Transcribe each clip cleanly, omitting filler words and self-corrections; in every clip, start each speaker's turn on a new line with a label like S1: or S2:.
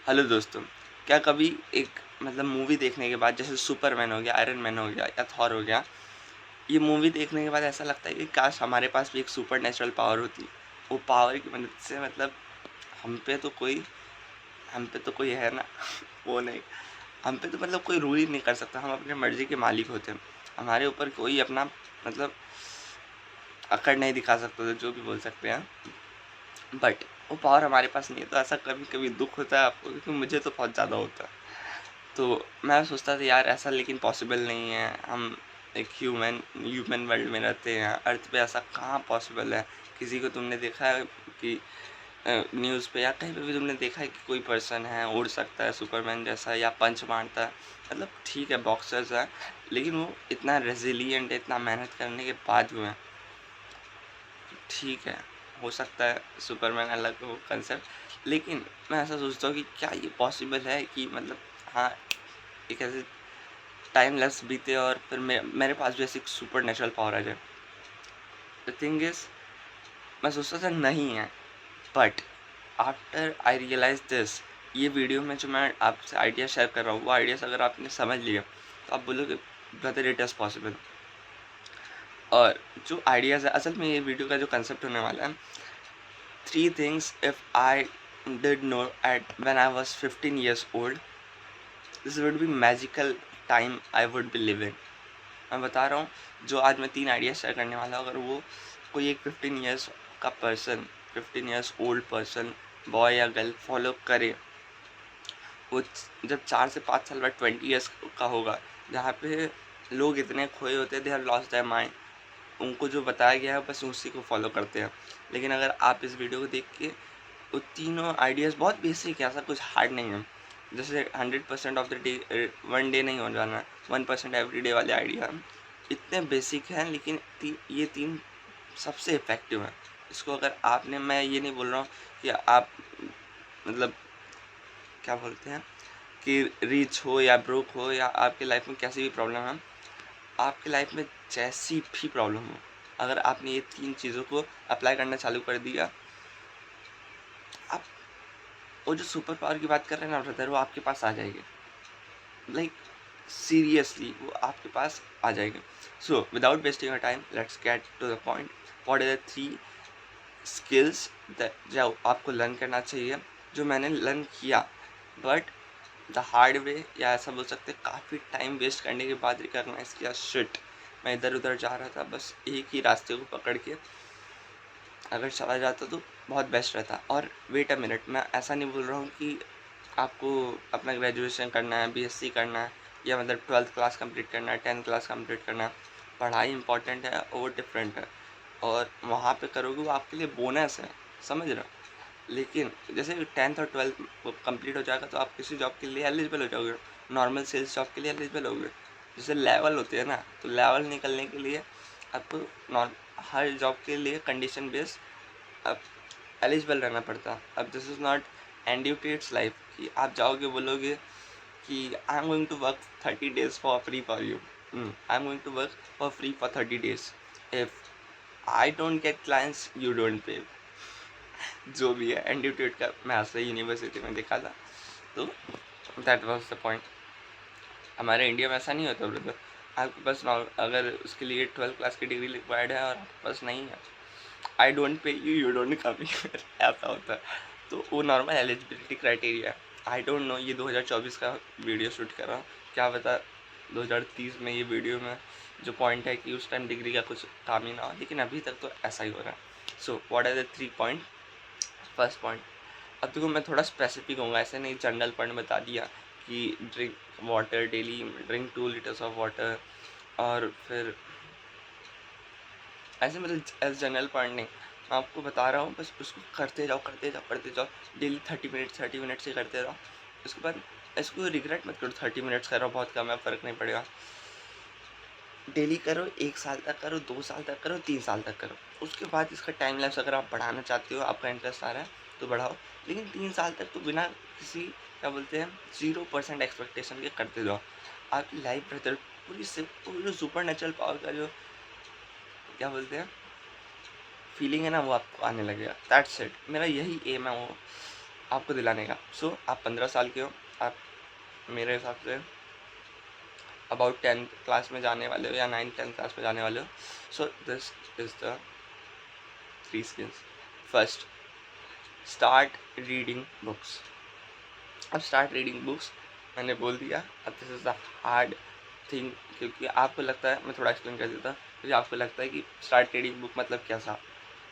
S1: Hello दोस्तों, क्या कभी एक मूवी देखने के बाद जैसे सुपरमैन हो गया, आयरन मैन हो गया या थॉर हो गया, ये मूवी देखने के बाद ऐसा लगता है कि काश हमारे पास भी एक सुपर नेचुरल पावर होती। वो पावर की मदद से हम पे तो कोई हम पे तो कोई है ना वो नहीं, हम पे तो कोई रूल ही नहीं कर सकता, हम अपनी मर्ज़ी के मालिक होते हैं। हमारे ऊपर कोई अपना मतलब अकड़ नहीं दिखा सकता था, जो भी बोल सकते हैं। बट वो पावर हमारे पास नहीं है, तो ऐसा कभी-कभी दुःख होता है आपको, क्योंकि मुझे तो बहुत ज़्यादा होता है। तो मैं सोचता था यार ऐसा लेकिन पॉसिबल नहीं है। हम एक ह्यूमन वर्ल्ड में रहते हैं, अर्थ पे ऐसा कहाँ पॉसिबल है। किसी को तुमने देखा है कि न्यूज़ पे या कहीं पे भी तुमने देखा है कि कोई पर्सन है उड़ सकता है सुपरमैन जैसा या पंच मारता है। ठीक है, बॉक्सर्स है, लेकिन वो इतना रेजिलिएंट है, इतना मेहनत करने के बाद हुए हैं। ठीक है, हो सकता है सुपरमैन अलग हो कंसेप्ट, लेकिन मैं ऐसा सोचता हूँ कि क्या ये पॉसिबल है कि हाँ, एक ऐसे टाइम लैप्स बीते और फिर मेरे पास भी ऐसी सुपर नेचुरल पावर आ जाए। द थिंग इज़, मैं सोचता था नहीं है, but after I realise this, ये वीडियो में जो मैं आपसे आइडिया शेयर कर रहा हूँ, वो आइडियाज़ अगर आपने समझ लिया, तो आप बोलोगे ब्रदर इट इज़ पॉसिबल। और जो आइडियाज़ है, असल में ये वीडियो का जो कंसेप्ट होने वाला है, 3 things if I did know at when I was 15 years old, this would be magical time I would be living। मैं बता रहा हूँ, जो आज मैं 3 आइडिया शेयर करने वाला हूँ, अगर वो कोई एक 15 इयर्स का person, 15 years old person, boy या गर्ल फॉलो करे, वो जब 4 से 5 साल बाद 20 इयर्स का होगा, जहाँ पे लोग इतने खोए होते हैं, they have lost their mind, उनको जो बताया गया है बस उसी को फॉलो करते हैं। लेकिन अगर आप इस वीडियो को देख के, वो तीनों आइडियाज़ बहुत बेसिक है, ऐसा कुछ हार्ड नहीं है। जैसे 100% of the day, one day नहीं हो जाना है, 1% एवरी डे वाले आइडिया इतने बेसिक हैं, लेकिन ये तीन सबसे इफ़ेक्टिव हैं। इसको अगर आपने, मैं ये नहीं बोल रहा हूँ कि आप मतलब क्या बोलते हैं कि रिच हो या ब्रोक हो या आपके लाइफ में कैसी भी प्रॉब्लम है, आपकी लाइफ में जैसी भी प्रॉब्लम हो, अगर आपने ये तीन चीज़ों को अप्लाई करना चालू कर दिया, आप वो जो सुपर पावर की बात कर रहे हैं ना ब्रदर, वो आपके पास आ जाएगी। लाइक सीरियसली वो आपके पास आ जाएगी। So without wasting your time, let's get to the point. What are the 3 skills जो आपको लर्न करना चाहिए, जो मैंने लर्न किया बट द हार्ड वे, या ऐसा बोल सकते हैं काफ़ी टाइम वेस्ट करने के बाद रिकॉग्नाइज किया, शिट मैं इधर उधर जा रहा था, बस एक ही रास्ते को पकड़ के अगर चला जाता तो बहुत बेस्ट रहता। और वेट अ मिनट, मैं ऐसा नहीं बोल रहा हूँ कि आपको अपना ग्रेजुएशन करना है, बीएससी करना है, या 12th क्लास कंप्लीट करना है, 10th क्लास कंप्लीट करना है। पढ़ाई इंपॉर्टेंट है, वो डिफरेंट है, और वहाँ पे करोगे वो आपके लिए बोनस है, समझ रहे हो। लेकिन जैसे 10th और 12th कंप्लीट हो जाएगा तो आप किसी जॉब के लिए एलिजिबल हो जाओगे, नॉर्मल सेल्स जॉब के लिए एलिजिबल होगे। जैसे लेवल होते हैं ना, तो लेवल निकलने के लिए आपको नॉन हर जॉब के लिए कंडीशन बेस्ड अब एलिजिबल रहना पड़ता। अब this is not Andrew Tate's life कि आप जाओगे बोलोगे कि I am going to work 30 days for free for you, I am going to work for free for 30 days, if I don't get clients you don't pay. जो भी है एंड्यूटेड का, मैं ऐसे यूनिवर्सिटी में देखा था, तो दैट वॉज द पॉइंट। हमारे इंडिया में ऐसा नहीं होता ब्रदर। आपके पास अगर उसके लिए 12th क्लास की डिग्री रिक्वायर्ड है और आपके पास नहीं है, I don't pay you, you don't come here, ऐसा होता है। तो वो नॉर्मल एलिजिबिलिटी क्राइटेरिया है। आई डोंट नो, ये 2024 का वीडियो शूट कर रहा हूँ, क्या पता 2030 में ये वीडियो में जो पॉइंट है कि उस टाइम डिग्री का कुछ काम ही ना हो, लेकिन अभी तक तो ऐसा ही हो रहा है। So what are the 3 point. First point, अब देखो मैं थोड़ा स्पेसिफिक होऊंगा, ऐसे नहीं जनरल पॉइंट बता दिया कि drink water daily, drink 2 liters of water, और फिर ऐसे एज जनरल पॉइंट नहीं, मैं आपको बता रहा हूँ, बस उसको करते जाओ करते जाओ करते जाओ, डेली 30 मिनट से करते रहो। उसके बाद इसको रिग्रेट मत करो, 30 मिनट्स करो बहुत कम है, फ़र्क नहीं पड़ेगा। डेली करो, 1 साल तक करो, 2 साल तक करो, 3 साल तक करो। उसके बाद इसका टाइम लैप्स अगर आप बढ़ाना चाहते हो, आपका इंटरेस्ट आ रहा है तो बढ़ाओ, लेकिन 3 साल तक तो बिना किसी, क्या बोलते हैं, 0% एक्सपेक्टेशन के करते जाओ। आपकी लाइफ बेहतर, पूरी जो सुपर नेचुरल पावर का जो, क्या बोलते हैं, फीलिंग है ना, वो आपको आने लगेगा। दैट्स इट, मेरा यही एम है। वो आपको दिलाने का। सो आप 15 साल के हो, आप मेरे हिसाब से अबाउट 10th क्लास में जाने वाले हो या 9th-10th क्लास में जाने वाले हो। So this is the 3 skills. First, start reading books. अब स्टार्ट रीडिंग बुक्स मैंने बोल दिया। अब this is the hard thing, क्योंकि आपको लगता है, मैं थोड़ा एक्सप्लेन कर देता हूँ, क्योंकि आपको लगता है कि स्टार्ट रीडिंग बुक मतलब कैसा।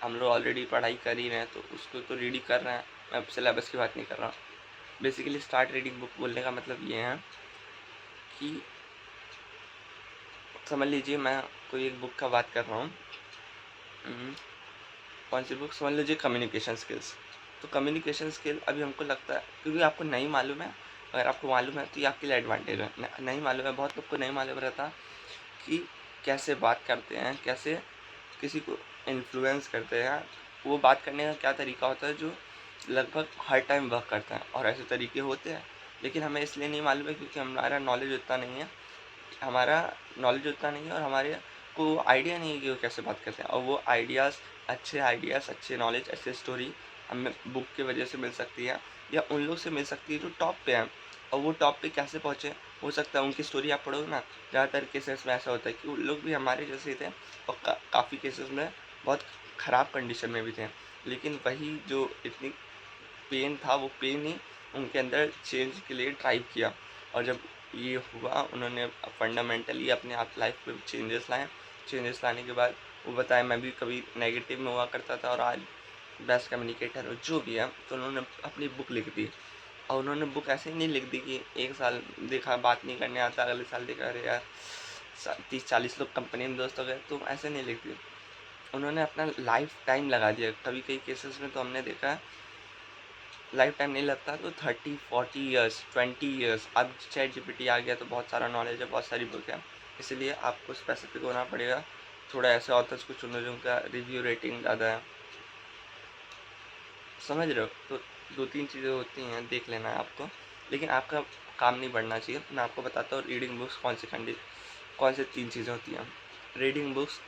S1: हम लोग ऑलरेडी पढ़ाई कर ही रहे हैं तो उसको तो रीड ही कर रहे हैं, मैं सिलेबस की बात नहीं कर रहा हूँ। बेसिकली स्टार्ट रीडिंग बुक बोलने का मतलब ये है कि समझ लीजिए मैं कोई एक बुक का बात कर रहा हूँ। कौन सी बुक? समझ लीजिए कम्युनिकेशन स्किल्स। तो कम्युनिकेशन स्किल अभी हमको लगता है, क्योंकि आपको नहीं मालूम है, अगर आपको मालूम है तो ये आपके लिए एडवांटेज है। नहीं मालूम है, बहुत लोग को नहीं मालूम रहता कि कैसे बात करते हैं, कैसे किसी को इन्फ्लुएंस करते हैं, वो बात करने का क्या तरीका होता है जो लगभग हर टाइम वर्क करता है। और ऐसे तरीके होते हैं, लेकिन हमें इसलिए नहीं मालूम है क्योंकि हमारा नॉलेज उतना नहीं है, और हमारे को आइडिया नहीं है कि वो कैसे बात करते हैं। और वो आइडियाज़, अच्छे नॉलेज, अच्छी स्टोरी हमें बुक की वजह से मिल सकती है, या उन लोग से मिल सकती है जो टॉप पे हैं। और वो टॉप पे कैसे पहुँचे, हो सकता है उनकी स्टोरी आप पढ़ोगे ना, ज़्यादातर केसेस में ऐसा होता है कि वो लोग भी हमारे जैसे ही थे, और काफ़ी केसेस में बहुत ख़राब कंडीशन में भी थे, लेकिन वही जो इतनी पेन था, वो पेन ही उनके अंदर चेंज के लिए ड्राइव किया। और जब ये हुआ, उन्होंने फंडामेंटली अपने आप लाइफ में चेंजेस लाने के बाद वो बताया, मैं भी कभी नेगेटिव में हुआ करता था और आज बेस्ट कम्युनिकेटर हो, जो भी है। तो उन्होंने अपनी बुक लिख दी, और उन्होंने बुक ऐसे ही नहीं लिख दी कि एक साल देखा बात नहीं करने आता, अगले साल देखा अरे यार 30-40 लोग कंपनी में दोस्त हो गए, तो ऐसे नहीं लिख दी। उन्होंने अपना लाइफ टाइम लगा दिया। कभी कई केसेस में तो हमने देखा है लाइफ टाइम नहीं लगता, तो 30-40 ईयर्स, 20 ईयर्स। अब चैट जीपीटी आ गया तो बहुत सारा नॉलेज है, बहुत सारी बुक है, इसलिए आपको स्पेसिफिक होना पड़ेगा। थोड़ा ऐसे ऑथर्स को चुनो जिनका रिव्यू रेटिंग ज़्यादा है, समझ रहे हो। तो 2-3 चीज़ें होती हैं, देख लेना है आपको, लेकिन आपका काम नहीं बढ़ना चाहिए। मैं आपको बताता हूँ रीडिंग बुक्स कौन से 3 चीज़ें होती हैं। रीडिंग बुक्स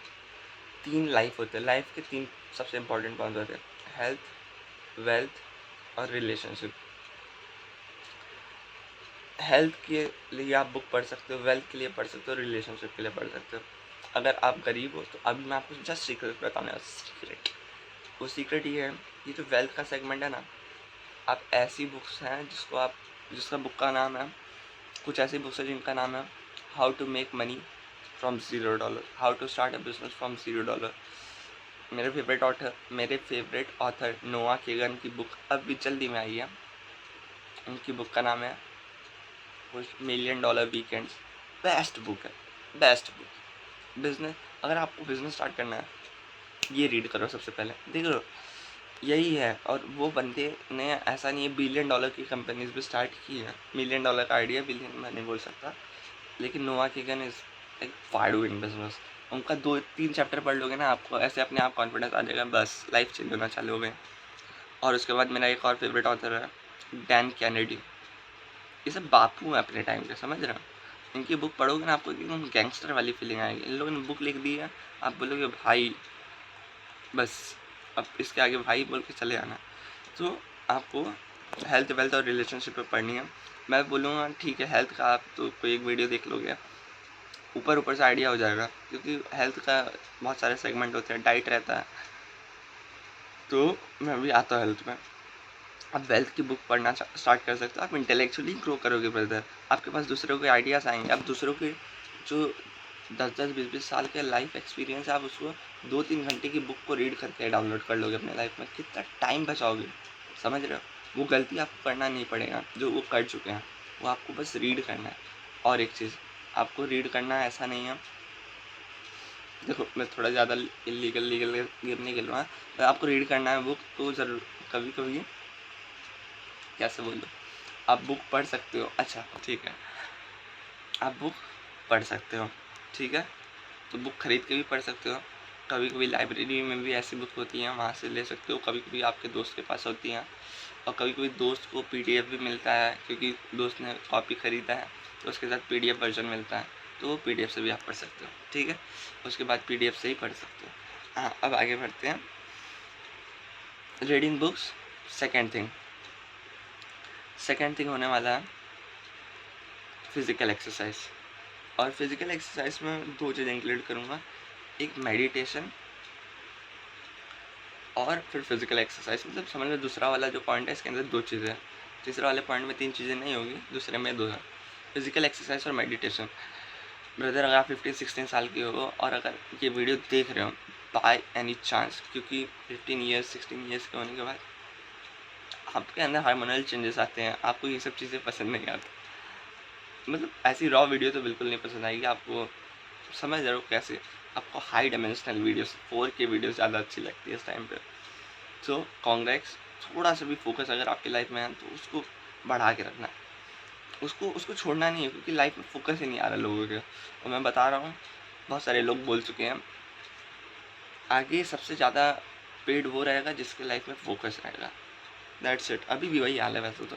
S1: 3 लाइफ होते हैं, लाइफ के 3 सबसे इंपॉर्टेंट पॉइंट होते हैं: हेल्थ, वेल्थ और रिलेशनशिप। हेल्थ के लिए आप बुक पढ़ सकते हो, वेल्थ के लिए पढ़ सकते हो, रिलेशनशिप के लिए पढ़ सकते हो। अगर आप गरीब हो तो अभी मैं आपको जस्ट सीक्रेट बताने वाला, सीक्रेट। वो सीक्रेट ये है, ये जो वेल्थ का सेगमेंट है ना, आप ऐसी बुक्स हैं जिसका बुक का नाम है, कुछ ऐसी बुक्स है जिनका नाम है how to make money from $0, how to start a business from $0। मेरे फेवरेट ऑथर नोआ केगन की बुक अभी जल्दी में आई है। उनकी बुक का नाम है कुछ $1,000,000 वीकेंड्स। बेस्ट बुक है, बेस्ट बुक। बिजनेस, अगर आपको बिजनेस स्टार्ट करना है, ये रीड करो सबसे पहले, देख लो यही है। और वो बंदे ने ऐसा नहीं है, $1,000,000,000 की कंपनीज भी स्टार्ट की है। $1,000,000 का आइडिया, बिलियन मैं नहीं बोल सकता, लेकिन नोआ केगन इज एक फाड़ू इन बिजनेस। उनका 2-3 चैप्टर पढ़ लोगे ना, आपको ऐसे अपने आप कॉन्फिडेंस आ जाएगा, बस लाइफ चेंज होना चालू हो गए। और उसके बाद मेरा एक और फेवरेट ऑथर है डैन कैनेडी। ये सब बापू है अपने टाइम के, समझ रहे हो। इनकी बुक पढ़ोगे ना, आपको एकदम गैंगस्टर वाली फीलिंग आएगी। इन लोगों ने बुक लिख दी है, आप बोलोगे भाई बस, अब इसके आगे भाई बोल के चले आना। तो आपको हेल्थ, वेल्थ और रिलेशनशिप पे पढ़नी है। मैं बोलूँगा ठीक है, हेल्थ का आप तो कोई एक वीडियो देख लोगे, ऊपर से आइडिया हो जाएगा, क्योंकि हेल्थ का बहुत सारे सेगमेंट होते हैं, डाइट रहता है, तो मैं भी आता हूँ हेल्थ में। आप वेल्थ की बुक पढ़ना स्टार्ट कर सकते हो, आप इंटेलेक्चुअली ग्रो करोगे ब्रदर। आपके पास दूसरों के आइडियाज़ आएंगे, आप दूसरों के जो 10-10, 20-20 साल के लाइफ एक्सपीरियंस है, आप उसको 2-3 घंटे की बुक को रीड करके डाउनलोड कर लोगे अपने लाइफ में, कितना टाइम बचाओगे, समझ रहे हो। वो गलती आपको करना नहीं पड़ेगा जो वो कर चुके हैं, वो आपको बस रीड करना है। और एक चीज़, आपको रीड करना ऐसा नहीं है, देखो मैं थोड़ा ज़्यादा लीगल गिर नहीं खेल रहा, आपको रीड करना है बुक तो ज़रूर कभी कभी, कैसे बोलो, आप बुक पढ़ सकते हो, अच्छा ठीक है, आप बुक पढ़ सकते हो, ठीक है, तो बुक खरीद के भी पढ़ सकते हो। कभी कभी लाइब्रेरी में भी ऐसी बुक होती हैं, वहाँ से ले सकते हो। कभी कभी आपके दोस्त के पास होती हैं, और कभी कभी दोस्त को पीडीएफ भी मिलता है, क्योंकि दोस्त ने कॉपी ख़रीदा है तो उसके साथ पीडीएफ वर्जन मिलता है, तो वो पीडीएफ से भी आप पढ़ सकते हो, ठीक है। उसके बाद पीडीएफ से ही पढ़ सकते हो। हाँ, अब आगे बढ़ते हैं। Reading books, second thing. Second thing होने वाला है फिज़िकल एक्सरसाइज। और फिज़िकल एक्सरसाइज में 2 चीज़ें इंक्लूड करूँगा, एक मेडिटेशन और फिर फिज़िकल एक्सरसाइज। मतलब समझ लो दूसरा वाला जो पॉइंट है इसके अंदर 2 चीज़ें हैं, तीसरा वाले पॉइंट में 3 चीज़ें नहीं होगी, दूसरे में 2 है, फिज़िकल एक्सरसाइज और मेडिटेशन। ब्रदर अगर आप 15-16 साल के हो और अगर ये वीडियो देख रहे हो बाय एनी चांस, क्योंकि 15 ईयर्स 16 ईयर्स के होने के बाद आपके अंदर हार्मोनल चेंजेस आते हैं, आपको ये सब चीज़ें पसंद नहीं आती। मतलब ऐसी रॉ वीडियो तो बिल्कुल नहीं पसंद आएगी आपको, समझ रहे हो कैसे। आपको high dimensional videos 4K videos ज़्यादा अच्छी लगती है इस टाइम पे। तो कॉन्ग्रेक्स थोड़ा सा भी फोकस अगर आपकी लाइफ में है तो उसको बढ़ा के रखना, उसको उसको छोड़ना नहीं है, क्योंकि लाइफ में फोकस ही नहीं आ रहा लोगों के। और मैं बता रहा हूँ बहुत सारे लोग बोल चुके हैं, आगे सबसे ज़्यादा पेड वो रहेगा जिसके लाइफ में फोकस रहेगा। That's it. अभी भी वही हाल है वैसे तो,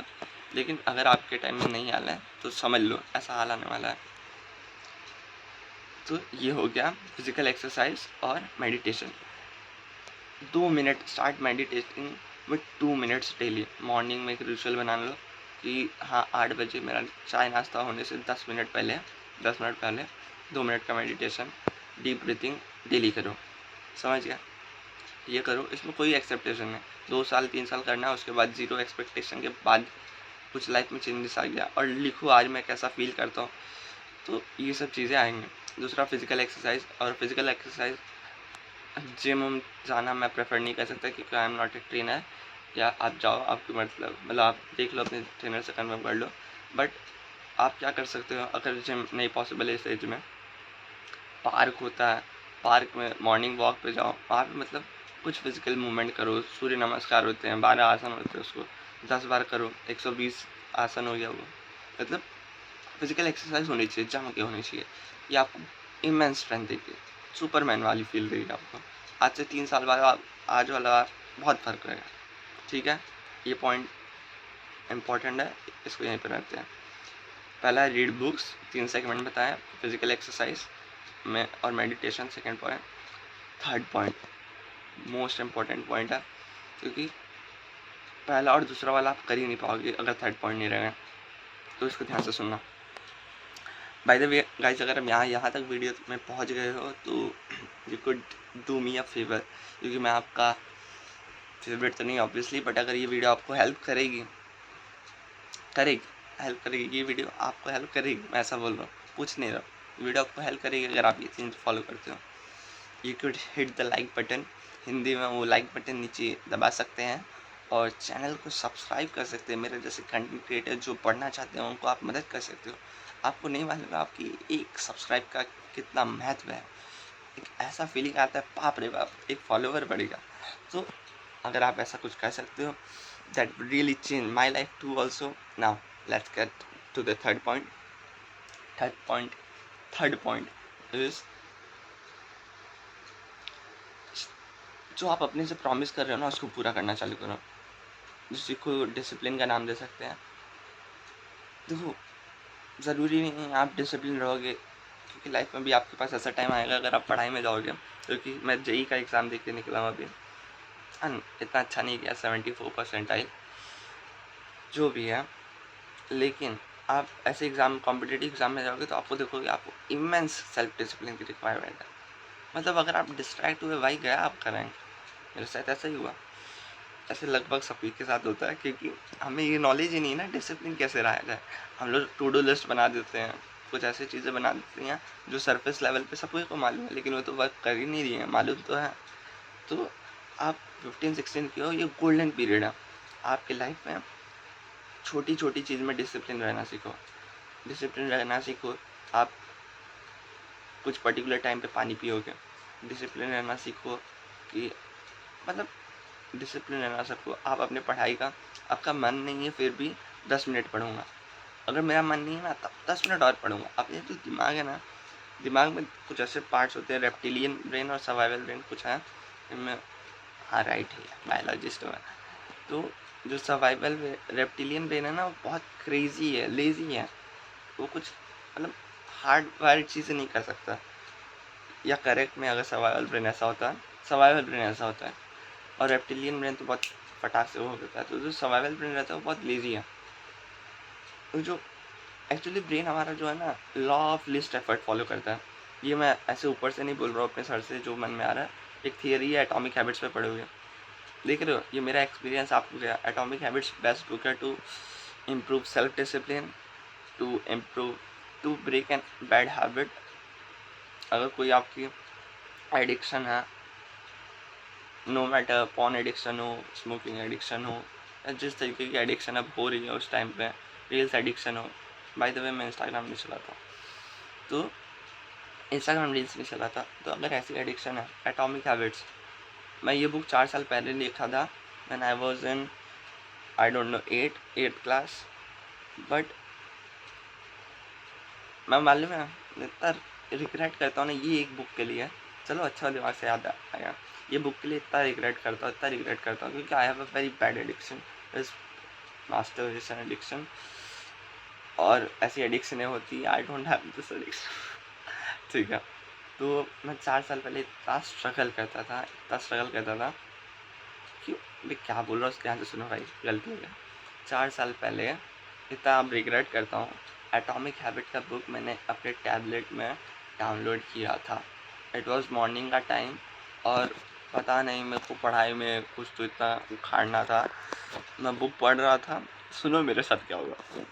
S1: लेकिन अगर आपके टाइम में नहीं हाल है तो समझ लो ऐसा हाल आने वाला है। तो ये हो गया फिजिकल एक्सरसाइज और meditation. 2 minute start meditating with 2 minutes daily. Morning में एक रिचुअल बना लो कि हाँ 8 बजे मेरा चाय नाश्ता होने से 10 मिनट पहले 2 मिनट का मेडिटेशन, डीप ब्रीथिंग डेली करो। समझ गया? ये करो, इसमें कोई एक्सेप्टेशन नहीं। 2 साल 3 साल करना है, उसके बाद ज़ीरो एक्सपेक्टेशन के बाद कुछ लाइफ में चेंजेस आ गया और लिखो आज मैं कैसा फील करता हूँ, तो ये सब चीज़ें आएंगी। दूसरा फिजिकल एक्सरसाइज, और फिजिकल एक्सरसाइज जिम जाना मैं प्रेफर नहीं कर सकता क्योंकि आई एम नॉट ए ट्रेनर। या आप जाओ, आपकी मतलब आप देख लो अपने ट्रेनर से कन्फर्म कर लो। बट आप क्या कर सकते हो, अगर जिम नहीं पॉसिबल है इस एज में, पार्क होता है, पार्क में मॉर्निंग वॉक पे जाओ, वहाँ पे मतलब कुछ फिजिकल मूवमेंट करो। सूर्य नमस्कार होते हैं, 12 आसन होते हैं, उसको 10 बार करो, 120 आसन हो गया वो। मतलब फिजिकल एक्सरसाइज होनी चाहिए, जम के होनी चाहिए। ये आपको इमेंस स्ट्रेंथ देगी, सुपरमैन वाली फील देगी आपको। आज से 3 साल बाद आज वाला बहुत फर्क रहेगा। ठीक है, ये पॉइंट इम्पोर्टेंट है, इसको यहीं पर रखते हैं। पहला रीड बुक्स, 3 सेगमेंट बताया, फिजिकल एक्सरसाइज में और meditation second point. Third point most important point है, क्योंकि पहला और दूसरा वाला आप कर ही नहीं पाओगे अगर थर्ड पॉइंट नहीं रहेगा, तो इसको ध्यान से सुनना। बाय द वे गाइस, अगर हम यहाँ तक वीडियो में पहुँच गए हो तो you could do me a favour, क्योंकि मैं आपका फेवरेट तो नहीं ऑब्वियसली, बट अगर ये वीडियो आपको हेल्प करेगी ये वीडियो आपको हेल्प करेगी, मैं ऐसा बोल रहा हूँ, पूछ नहीं रहा, वीडियो आपको हेल्प करेगी अगर आप ये चीज़ फॉलो करते हो। You could hit the like button, Hindi में वो लाइक बटन नीचे दबा सकते हैं, और चैनल को सब्सक्राइब कर सकते हैं। मेरे जैसे कंटेंट क्रिएटर जो पढ़ना चाहते हैं उनको आप मदद कर सकते हो। आपको नहीं मालूम आपकी एक सब्सक्राइब का कितना महत्व है। एक ऐसा फीलिंग आता है बाप रे बाप, एक फॉलोवर बढ़ेगा। तो अगर आप ऐसा कुछ कर सकते हो, that would really change my life too also. Now let's get to the third point. Third point is, जो आप अपने से प्रॉमिस कर रहे हो ना उसको पूरा करना चालू करो। जिसी को डिसिप्लिन का नाम दे सकते हैं। देखो, ज़रूरी नहीं है आप डिसिप्लिन रहोगे, क्योंकि लाइफ में भी आपके पास ऐसा टाइम आएगा अगर आप पढ़ाई में जाओगे। क्योंकि मैं जेई का एग्ज़ाम देख के निकला हूँ अभी, इतना अच्छा नहीं किया, 74% आई, जो भी है। लेकिन आप ऐसे एग्ज़ाम कॉम्पिटिटिव एग्ज़ाम में जाओगे तो आपको देखोगे आपको इमेंस सेल्फ डिसिप्लिन की रिक्वायरमेंट है। मतलब अगर आप डिस्ट्रैक्ट हुए भाई गया आपका रैंक। मेरे साथ ऐसा ही हुआ, ऐसे लगभग सभी के साथ होता है, क्योंकि हमें ये नॉलेज ही नहीं ना डिसिप्लिन कैसे रहा जाए। हम लोग टू डू लिस्ट बना देते हैं, कुछ ऐसी चीज़ें बना देते हैं जो सरफेस लेवल पे सबको को मालूम है, लेकिन वो तो वर्क कर ही नहीं रही है, मालूम तो है। तो आप 15-16 के हो, ये गोल्डन पीरियड है आपकी लाइफ में। छोटी छोटी चीज़ में डिसिप्लिन रहना सीखो। आप कुछ पर्टिकुलर टाइम पे पानी पियोगे, डिसिप्लिन रहना सीखो। कि मतलब डिसिप्लिन रहना सबको। आप अपने पढ़ाई का, आपका मन नहीं है फिर भी 10 मिनट पढ़ूंगा, अगर मेरा मन नहीं है ना तब 10 मिनट और पढ़ूंगा। अब ये जो दिमाग है ना, दिमाग में कुछ ऐसे पार्ट्स होते हैं, रेप्टिलियन ब्रेन और सर्वाइवल ब्रेन कुछ है इनमें। हाँ राइट है, बायोलॉजिस्ट में। तो जो सर्वाइवल रेप्टिलियन ब्रेन है ना, वो बहुत क्रेजी है, लेजी है, वो कुछ मतलब हार्ड वार्ड चीज़ें नहीं कर सकता। या करेक्ट में अगर सर्वाइवल ब्रेन ऐसा होता है, और रेप्टिलियन ब्रेन तो बहुत फटाक से वो हो जाता है। तो जो सर्वाइवल ब्रेन रहता है वो बहुत लेजी है, जो एक्चुअली ब्रेन हमारा जो है ना law of list effort follow करता है। ये मैं ऐसे ऊपर से नहीं बोल रहा हूँ अपने सर से, जो मन में आ रहा है। एक थियरी है एटॉमिक हैबिट्स पे पढ़े हुए, देख रहे हो, ये मेरा एक्सपीरियंस आपको क्या। एटॉमिक हैबिट्स बेस्ट बुक है to improve self discipline, to improve, to break an bad habit. अगर कोई आपकी एडिक्शन है, नो मैटर पॉन एडिक्शन हो, स्मोकिंग एडिक्शन हो, या जिस तरीके की एडिक्शन अब हो रही है उस टाइम पे, रील्स एडिक्शन हो। बाय द वे मैं इंस्टाग्राम नहीं चलाता, तो इंस्टाग्राम रील्स नहीं चलाता, तो अगर ऐसी एडिक्शन है, एटॉमिक हैबिट्स, मैं ये बुक 4 साल पहले लिखा था when I was in, I don't know, 8th class. But मैं मालूम है इतना रिग्रेट करता हूँ ना ये एक बुक के लिए। चलो अच्छा दिमाग से याद आया, ये बुक के लिए इतना रिग्रेट करता हूँ, इतना रिग्रेट करता हूँ, क्योंकि I have a very bad addiction, इस मास्टरबेशन एडिक्शन। और ऐसी एडिक्शनें होती है, I don't have this addiction. ठीक है, तो मैं 4 साल पहले इतना स्ट्रगल करता था, इतना स्ट्रगल करता था कि मैं क्या बोल रहा हूँ उसके यहाँ से सुनो भाई, गलती हो गया। 4 साल पहले इतना अब रिग्रेट करता हूँ, एटॉमिक हैबिट का बुक मैंने अपने टैबलेट में डाउनलोड किया था। इट वाज मॉर्निंग का टाइम, और पता नहीं मेरे को पढ़ाई में कुछ तो इतना उखाड़ना था, मैं बुक पढ़ रहा था। सुनो मेरे साथ क्या होगा।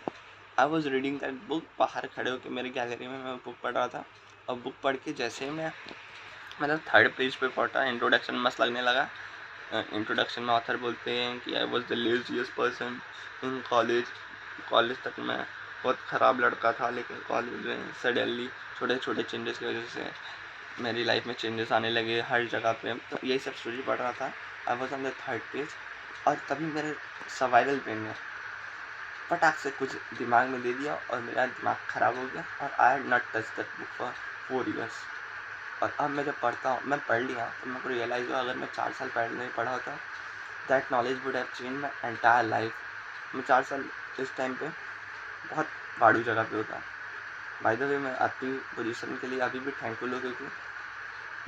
S1: I was reading that book, बाहर खड़े होकर मेरी गैलरी में मैं बुक पढ़ रहा था। और बुक पढ़ के जैसे ही मैं मतलब 3rd पेज पे पढ़ा, इंट्रोडक्शन मस्त लगने लगा। इंट्रोडक्शन में ऑथर बोलते हैं कि I was the laziest person in college. College तक मैं बहुत ख़राब लड़का था, लेकिन कॉलेज में सडनली छोटे छोटे चेंजेस की वजह से मेरी लाइफ में चेंजेस आने लगे हर जगह पे। तो यही सब स्टोरी पढ़ रहा था। I was on the 3rd page, और तभी मेरे सर्वाइवल पेन में फटाक से कुछ दिमाग में दे दिया, और मेरा दिमाग ख़राब हो गया, और I had not touch that book for 4 years. और अब मैं जब पढ़ता हूँ, मैं पढ़ लिया, तो मेरे को रियलाइज़ हुआ अगर मैं 4 साल पहले पढ़ा होता, that knowledge would have change my entire life. मैं 4 साल इस टाइम पे बहुत बाड़ू जगह पे होता। बाय द वे मैं अपनी पोजीशन के लिए अभी भी थैंकफुल हूँ, क्योंकि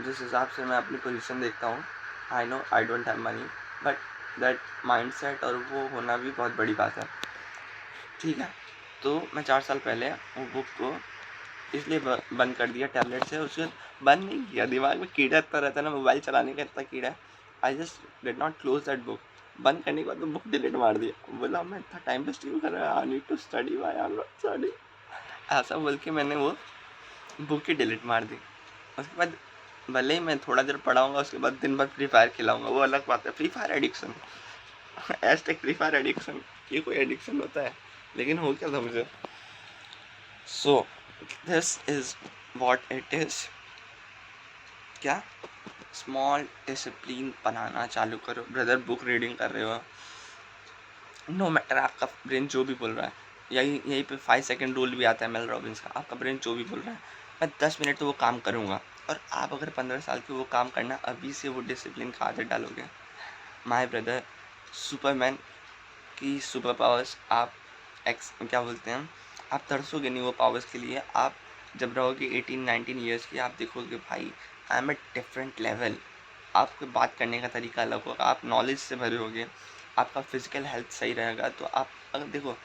S1: जिस हिसाब से मैं अपनी पोजीशन देखता हूँ, I know I don't have money, but that mindset और वो होना भी बहुत बड़ी बात है। ठीक है, तो मैं 4 साल पहले वो बुक को इसलिए बंद कर दिया टैबलेट से। उसके बंद नहीं किया, दिमाग में कीड़ा इतना रहता है ना, मोबाइल चलाने का इतना कीड़ा है। I just did not close that book. बंद करने के बाद तो बुक डिलीट मार दिया, बोला मैं इतना टाइम वेस्ट क्यों कर रहा हूँ, I need to study, why I am not study, ऐसा बोल के मैंने वो बुक ही डिलीट मार दी। उसके बाद भले ही मैं थोड़ा देर पढ़ाऊँगा, उसके बाद दिन भर फ्री फायर खिलाऊँगा, वो अलग बात है। Free fire addiction, hashtag free fire addiction, ये कोई एडिक्शन होता है? लेकिन हो क्या था मुझे। So this is what it is. क्या स्मॉल डिसिप्लिन बनाना चालू करो ब्रदर। बुक रीडिंग कर रहे हो, नो मैटर आपका ब्रेन जो भी बोल रहा है, यहीं पे 5 सेकंड रूल भी आता है मेल रॉबिन्स का। आपका ब्रेन जो भी बोल रहा है, मैं 10 मिनट तो वो काम करूँगा। और आप अगर 15 साल के वो काम करना अभी से वो डिसिप्लिन का आदत डालोगे, माय ब्रदर, सुपरमैन की सुपर पावर्स आप क्या बोलते हैं, आप तरसोगे नहीं वो पावर्स के लिए। आप जब रहोगे 18-19 ईयर्स की, आप देखोगे भाई I am a different level. आपके बात करने का तरीका अलग होगा, आप नॉलेज से भरे होगे, आपका फिजिकल हेल्थ सही रहेगा। तो आप अगर देखो,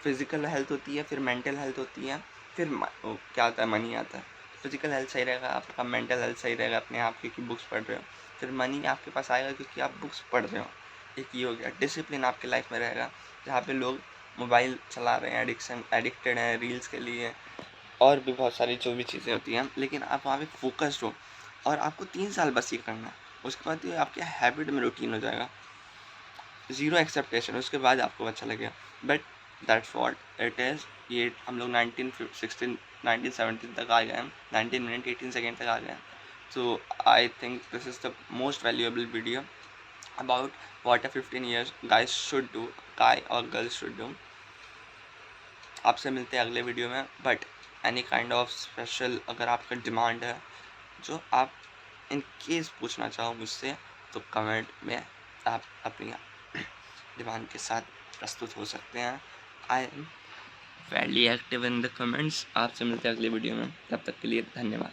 S1: फिजिकल हेल्थ होती है, फिर मेंटल हेल्थ होती है, फिर क्या आता है, मनी आता है। फिजिकल हेल्थ सही रहेगा, आपका मेंटल हेल्थ सही रहेगा अपने आप, क्योंकि बुक्स पढ़ रहे हो। फिर मनी आपके पास आएगा क्योंकि आप बुक्स पढ़ रहे हो। एक ये हो गया। डिसिप्लिन आपके लाइफ में रहेगा, जहाँ पे लोग मोबाइल चला रहे हैं, एडिक्टेड हैं रील्स के लिए, और भी बहुत सारी जो भी चीज़ें होती हैं, लेकिन आप वहाँ पे फोकस्ड हो। और आपको 3 साल बस ये करना है, उसके बाद ये आपके हैबिट में रूटीन हो जाएगा। ज़ीरो एक्सेप्टेशन, उसके बाद आपको अच्छा लगेगा। But that's what it is. ये हम लोग 1917 तक आ गए हैं, 19 मिनट 18 सेकेंड तक आ गए हैं। So I think this is the most valuable video about what a 15 years guys should do, guy और girls should do। आपसे मिलते हैं अगले वीडियो में। But any kind of special अगर आपका डिमांड है, जो आप इन केस पूछना चाहो मुझसे, तो कमेंट में आप अपनी डिमांड के साथ प्रस्तुत हो सकते हैं। I am very active in the comments. आपसे मिलते हैं अगले वीडियो में, तब तक के लिए धन्यवाद।